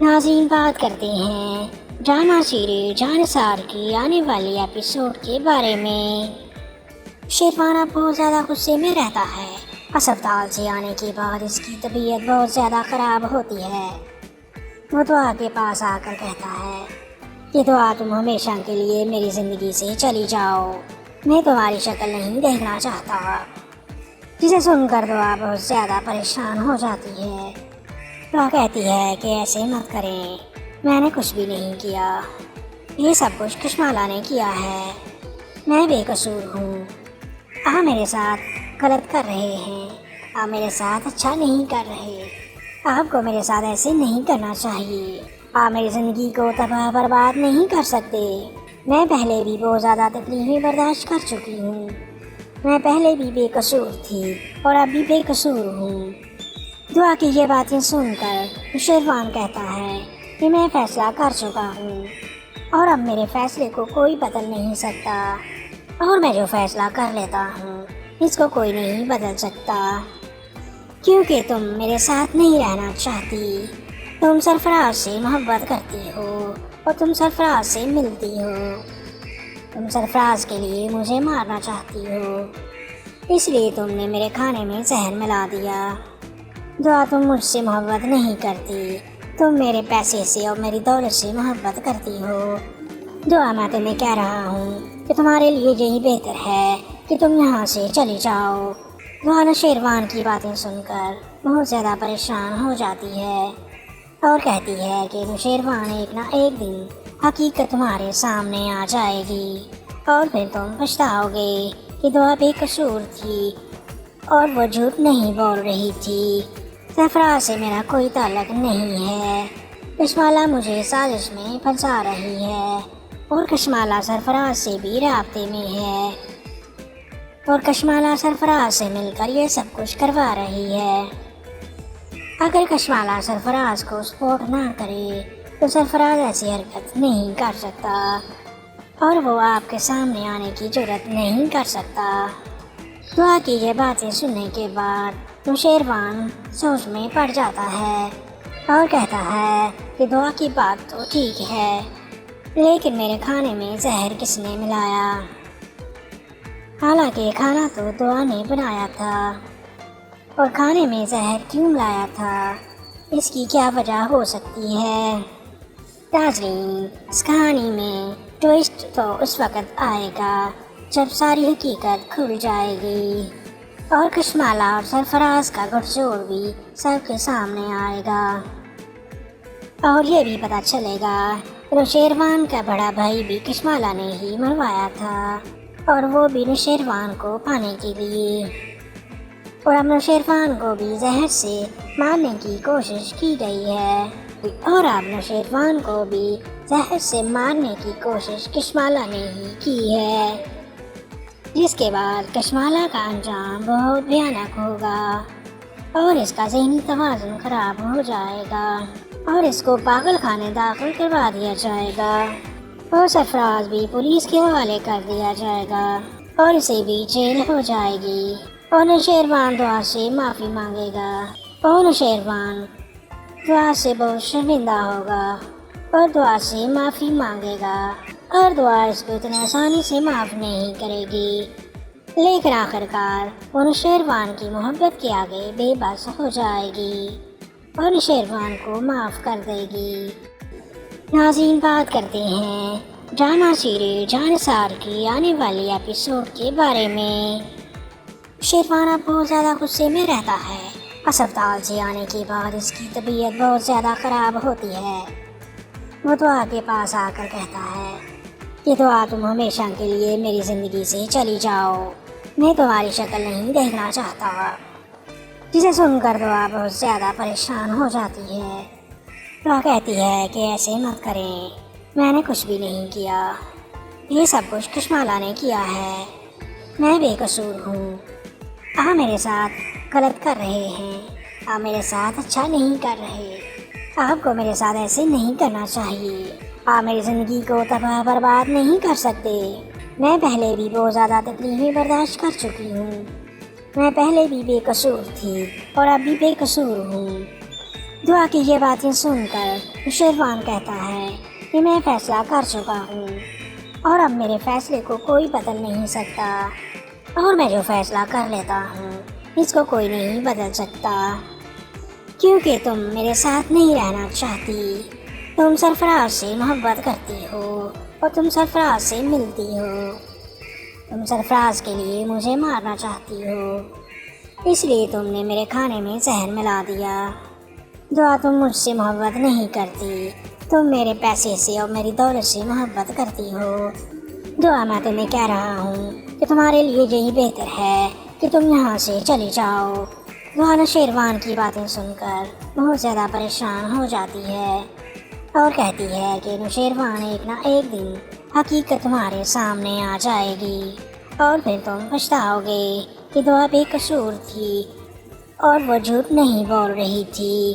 ناظرین، بات کرتے ہیں ڈرامہ سیریز جان نثار کی آنے والی ایپیسوڈ کے بارے میں۔ شیروان اب بہت زیادہ غصے میں رہتا ہے۔ اسپتال سے آنے کے بعد اس کی طبیعت بہت زیادہ خراب ہوتی ہے۔ وہ دعا کے پاس آ کر کہتا ہے کہ دعا، تم ہمیشہ کے لیے میری زندگی سے چلی جاؤ، میں تمہاری شکل نہیں دیکھنا چاہتا۔ جسے سن کر دعا بہت زیادہ پریشان ہو جاتی ہے۔ دعا کہتی ہے کہ ایسے مت کریں، میں نے کچھ بھی نہیں کیا، یہ سب کچھ کشمالا نے کیا ہے، میں بے قصور ہوں۔ آپ میرے ساتھ غلط کر رہے ہیں، آپ میرے ساتھ اچھا نہیں کر رہے، آپ کو میرے ساتھ ایسے نہیں کرنا چاہیے، آپ میری زندگی کو تباہ برباد نہیں کر سکتے۔ میں پہلے بھی بہت زیادہ تکلیفیں برداشت کر چکی ہوں، میں پہلے بھی بے قصور تھی اور اب بھی بے قصور ہوں۔ دعا کی یہ باتیں سن کر شیروان کہتا ہے کہ میں فیصلہ کر چکا ہوں اور اب میرے فیصلے کو کوئی بدل نہیں سکتا، اور میں جو فیصلہ کر لیتا ہوں اس کو کوئی نہیں بدل سکتا، کیونکہ تم میرے ساتھ نہیں رہنا چاہتی، تم سرفراز سے محبت کرتی ہو اور تم سرفراز سے ملتی ہو، تم سرفراز کے لیے مجھے مارنا چاہتی ہو، اس لیے تم نے میرے کھانے میں زہر ملا دیا۔ دعا، تم مجھ سے محبت نہیں کرتی، تم میرے پیسے سے اور میری دولت سے محبت کرتی ہو۔ دعا، میں تمہیں کہہ رہا ہوں کہ تمہارے لیے یہی بہتر ہے کہ تم یہاں سے چلی جاؤ۔ دعا شیروان کی باتیں سن کر بہت زیادہ پریشان ہو جاتی ہے اور کہتی ہے کہ شیروان ایک نہ ایک دن حقیقت تمہارے سامنے آ جائے گی اور پھر تم پچھتاؤ گے کہ دعا بے قصور تھی اور وہ جھوٹ نہیں بول رہی تھی۔ سرفراز سے میرا کوئی تعلق نہیں ہے، کشمالا مجھے سازش میں پھنسا رہی ہے اور کشمالا سرفراز سے بھی رابطے میں ہے اور کشمالا سرفراز سے مل کر یہ سب کچھ کروا رہی ہے۔ اگر کشمالا سرفراز کو سپورٹ نہ کرے تو سرفراز ایسی حرکت نہیں کر سکتا اور وہ آپ کے سامنے آنے کی جرات نہیں کر سکتا۔ دعا کی یہ باتیں سننے کے بعد شیروان سوچ میں پڑ جاتا ہے اور کہتا ہے کہ دعا کی بات تو ٹھیک ہے، لیکن میرے کھانے میں زہر کس نے ملایا؟ حالانکہ کھانا تو دعا نے بنایا تھا، اور کھانے میں زہر کیوں ملایا تھا؟ اس کی کیا وجہ ہو سکتی ہے؟ ناظرین، اس کہانی میں ٹوئسٹ تو اس وقت آئے گا جب ساری حقیقت کھل جائے گی اور کشمالا اور سرفراز کا گٹھ جوڑ بھی سب کے سامنے آئے گا، اور یہ بھی پتہ چلے گا کہ شیروان کا بڑا بھائی بھی کشمالا نے ہی مروایا تھا اور وہ بھی شیروان کو پانے کے لیے، اور اب شیروان کو بھی زہر سے مارنے کی کوشش کی گئی ہے اور اب شیروان کو بھی زہر سے مارنے کی کوشش کشمالا نے ہی کی ہے، جس کے بعد کشمالا کا انجام بہت بھیانک ہوگا اور اس کا ذہنی توازن خراب ہو جائے گا اور اس کو پاگل خانے داخل کروا دیا جائے گا اور سرفراز بھی پولیس کے حوالے کر دیا جائے گا اور اسے بھی جیل ہو جائے گی، اور شیروان دعا سے معافی مانگے گا اور شیروان دعا سے بہت شرمندہ ہوگا اور دعا سے معافی مانگے گا اور دعا اس کو اتنی آسانی سے معاف نہیں کرے گی، لیکن آخر کار وہ شیروان کی محبت کے آگے بے بس ہو جائے گی اور شیروان کو معاف کر دے گی۔ ناظرین، بات کرتے ہیں ڈرامہ سیریز جان نثار کی آنے والی ایپیسوڈ کے بارے میں۔ شیروان اب بہت زیادہ غصے میں رہتا ہے۔ اسپتال سے آنے کے بعد اس کی طبیعت بہت زیادہ خراب ہوتی ہے۔ وہ دعا کے پاس آ کر کہتا ہے کہ دعا، تم ہمیشہ کے لیے میری زندگی سے چلی جاؤ، میں تمہاری شکل نہیں دیکھنا چاہتا۔ جسے سن کر دعا بہت زیادہ پریشان ہو جاتی ہے۔ دعا کہتی ہے کہ ایسے مت کریں، میں نے کچھ بھی نہیں کیا، یہ سب کچھ کشمالا نے کیا ہے، میں بے قصور ہوں، آپ میرے ساتھ غلط کر رہے ہیں، آپ میرے ساتھ اچھا نہیں کر رہے، آپ کو میرے ساتھ ایسے نہیں کرنا چاہیے، آپ میری زندگی کو تباہ برباد نہیں کر سکتے، میں پہلے بھی بہت زیادہ تکلیفیں برداشت کر چکی ہوں، میں پہلے بھی بے قصور تھی اور اب بھی بے قصور ہوں۔ دعا کی یہ باتیں سن کر شیروان کہتا ہے کہ میں فیصلہ کر چکا ہوں اور اب میرے فیصلے کو کوئی بدل نہیں سکتا، اور میں جو فیصلہ کر لیتا ہوں اس کو کوئی نہیں بدل سکتا، کیونکہ تم میرے ساتھ نہیں رہنا چاہتی، تم سرفراز سے محبت کرتی ہو اور تم سرفراز سے ملتی ہو، تم سرفراز کے لیے مجھے مارنا چاہتی ہو، اس لیے تم نے میرے کھانے میں زہر ملا دیا۔ دعا تم مجھ سے محبت نہیں کرتی، تم میرے پیسے سے اور میری دولت سے محبت کرتی ہو۔ دعا میں تمہیں کہہ رہا ہوں کہ تمہارے لیے یہی بہتر ہے کہ تم یہاں سے چلی جاؤ۔ دعا نوشیروان کی باتیں سن کر بہت زیادہ پریشان ہو جاتی ہے اور کہتی ہے کہ نوشیروان ایک نہ ایک دن حقیقت تمہارے سامنے آ جائے گی اور پھر تم پچھتاؤ گے کہ دعا بے قصور تھی اور وہ جھوٹ نہیں بول رہی تھی۔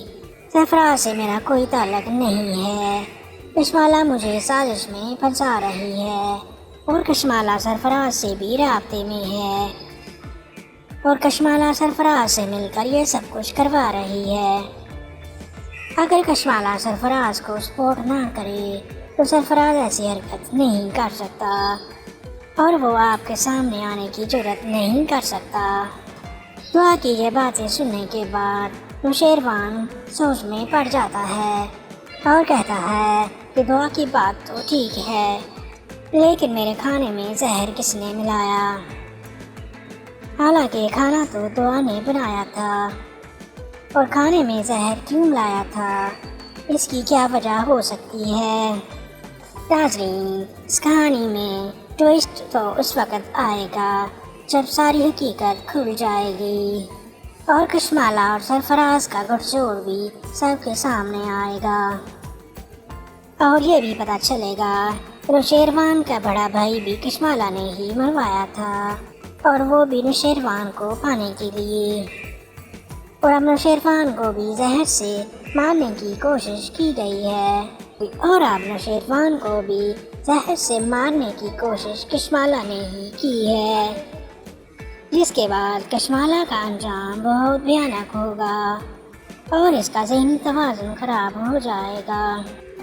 سرفراز سے میرا کوئی تعلق نہیں ہے، کشمالہ مجھے سازش میں پھنسا رہی ہے اور کشمالہ سرفراز سے بھی رابطے میں ہے اور کشمالہ سرفراز سے مل کر یہ سب کچھ کروا رہی ہے۔ اگر کشمالہ سرفراز کو سپورٹ نہ کرے تو سرفراز ایسی حرکت نہیں کر سکتا اور وہ آپ کے سامنے آنے کی جرات نہیں کر سکتا۔ دعا کی یہ باتیں سننے کے بعد نوشیروان سوچ میں پڑ جاتا ہے اور کہتا ہے کہ دعا کی بات تو ٹھیک ہے، لیکن میرے کھانے میں زہر کس نے ملایا؟ حالانکہ کھانا تو دعا نے بنایا تھا، اور کھانے میں زہر کیوں ملایا تھا؟ اس کی کیا وجہ ہو سکتی ہے؟ ناظرین، اس کہانی میں ٹوئسٹ تو اس وقت آئے گا جب ساری حقیقت کھل جائے گی اور کشمالہ اور سرفراز کا گٹھ جوڑ بھی سب کے سامنے آئے گا، اور یہ بھی پتہ چلے گا نوشیروان کا بڑا بھائی بھی کشمالہ نے ہی مروایا تھا اور وہ بھی نوشیروان کو پانے کے لیے، اور اب نوشیروان کو بھی زہر سے مارنے کی کوشش کی گئی ہے، اور اب نوشیروان کو بھی زہر سے مارنے کی کوشش کشمالہ نے ہی کی ہے، جس کے بعد کشمالہ کا انجام بہت بھیانک ہوگا اور اس کا ذہنی توازن خراب ہو جائے گا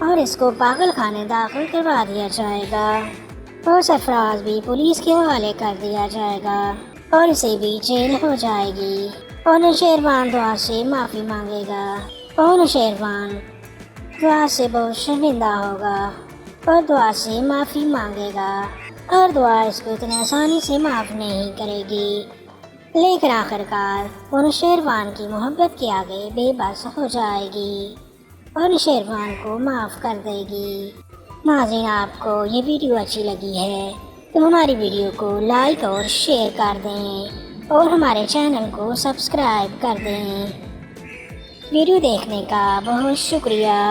اور اس کو پاگل خانے داخل کروا دیا جائے گا اور سرفراز بھی پولیس کے حوالے کر دیا جائے گا اور اسے بھی جیل ہو جائے گی، اور نوشیروان دعا سے معافی مانگے گا اور نوشیروان دعا سے بہت شرمندہ ہوگا اور دعا سے معافی مانگے گا اور دعا اس کو اتنی آسانی سے معاف نہیں کرے گی، لیکن آخر کار وہ نوشیروان کی محبت کے آگے بے بس ہو جائے گی اور نوشیروان کو معاف کر دے گی۔ ناظرین، آپ کو یہ ویڈیو اچھی لگی ہے تو ہماری ویڈیو کو لائک اور شیئر کر دیں اور ہمارے چینل کو سبسکرائب کر دیں۔ ویڈیو دیکھنے کا بہت شکریہ۔